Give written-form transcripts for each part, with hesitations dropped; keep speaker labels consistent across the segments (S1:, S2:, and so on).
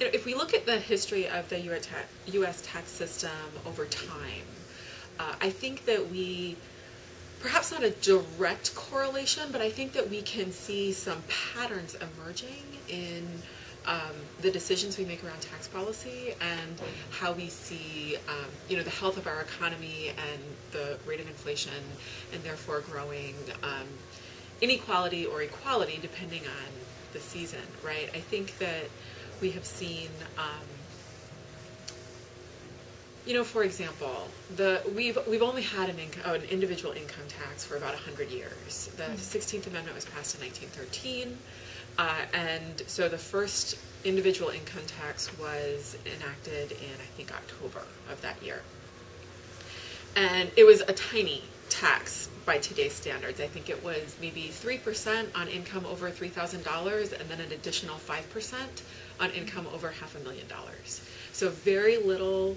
S1: if we look at the history of the U.S. tax system over time, I think that we, perhaps not a direct correlation, but I think that we can see some patterns emerging in the decisions we make around tax policy and how we see, the health of our economy and the rate of inflation, and therefore growing inequality or equality depending on the season, right? I think that we have seen, for example, we've only had an individual income tax for about 100 years. The 16th Amendment was passed in 1913, and so the first individual income tax was enacted in, I think, October of that year. And it was a tiny tax by today's standards. I think it was maybe 3% on income over $3,000 and then an additional 5% on income over $500,000. So very little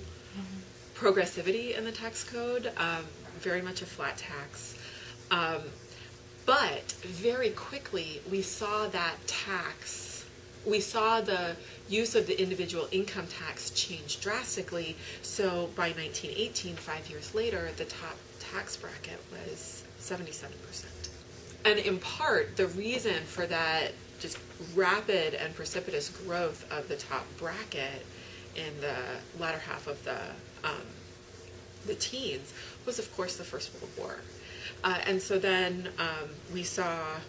S1: progressivity in the tax code, very much a flat tax. But very quickly we saw the use of the individual income tax change drastically. So by 1918, 5 years later, the top tax bracket was 77%. And in part, the reason for that just rapid and precipitous growth of the top bracket in the latter half of the teens was, of course, the First World War. And so then we saw,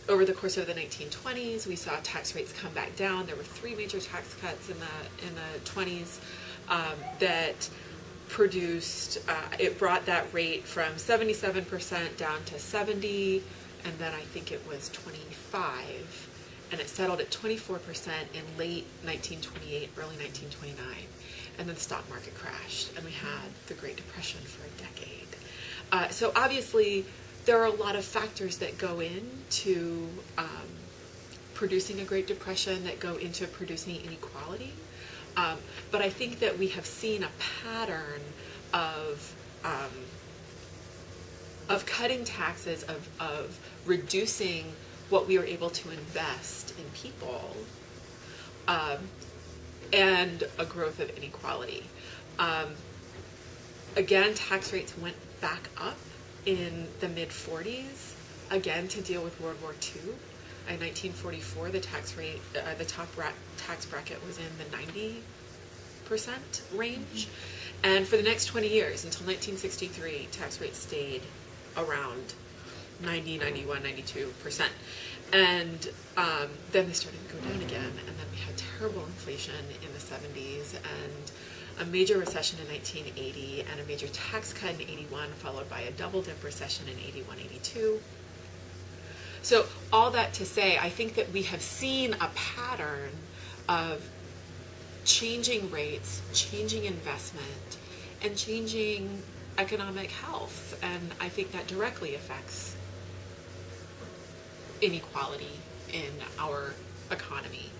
S1: over the course of the 1920s, we saw tax rates come back down. There were 3 major tax cuts in the 20s that produced, it brought that rate from 77% down to 70, and then I think it was 25, and it settled at 24% in late 1928, early 1929. And then the stock market crashed, and we had the Great Depression for a decade. So obviously, there are a lot of factors that go into producing a Great Depression, that go into producing inequality. But I think that we have seen a pattern of cutting taxes, of reducing what we were able to invest in people, and a growth of inequality. Again, tax rates went back up in the mid-40s, again to deal with World War II. In 1944, the tax rate, the top tax bracket was in the 90% range. And for the next 20 years, until 1963, tax rates stayed around 90, 91, 92%. And then they started to go down again, and then we had terrible inflation in the 70s, and a major recession in 1980, and a major tax cut in 81, followed by a double-dip recession in 81, 82. So all that to say, I think that we have seen a pattern of changing rates, changing investment, and changing economic health, and I think that directly affects inequality in our economy.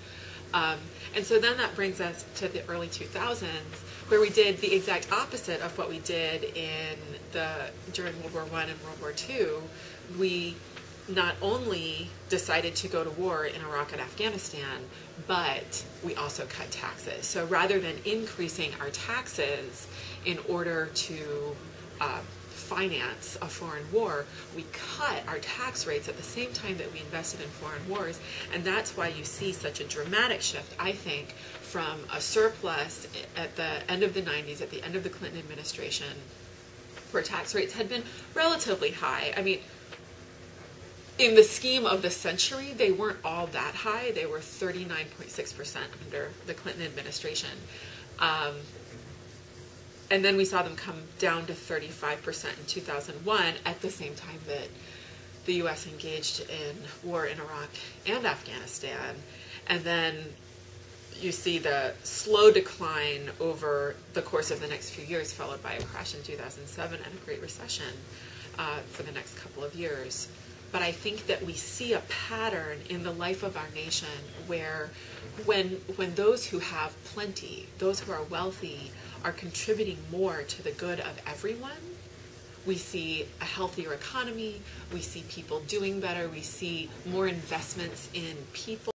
S1: And so then that brings us to the early 2000s, where we did the exact opposite of what we did during World War I and World War II. We not only decided to go to war in Iraq and Afghanistan, but we also cut taxes. So rather than increasing our taxes in order to finance a foreign war, we cut our tax rates at the same time that we invested in foreign wars, and that's why you see such a dramatic shift, I think, from a surplus at the end of the 90s, at the end of the Clinton administration, where tax rates had been relatively high. I mean, in the scheme of the century, they weren't all that high. They were 39.6% under the Clinton administration. And then we saw them come down to 35% in 2001, at the same time that the U.S. engaged in war in Iraq and Afghanistan. And then you see the slow decline over the course of the next few years, followed by a crash in 2007 and a Great Recession for the next couple of years. But I think that we see a pattern in the life of our nation where when those who have plenty, those who are wealthy, are contributing more to the good of everyone, we see a healthier economy, we see people doing better, we see more investments in people.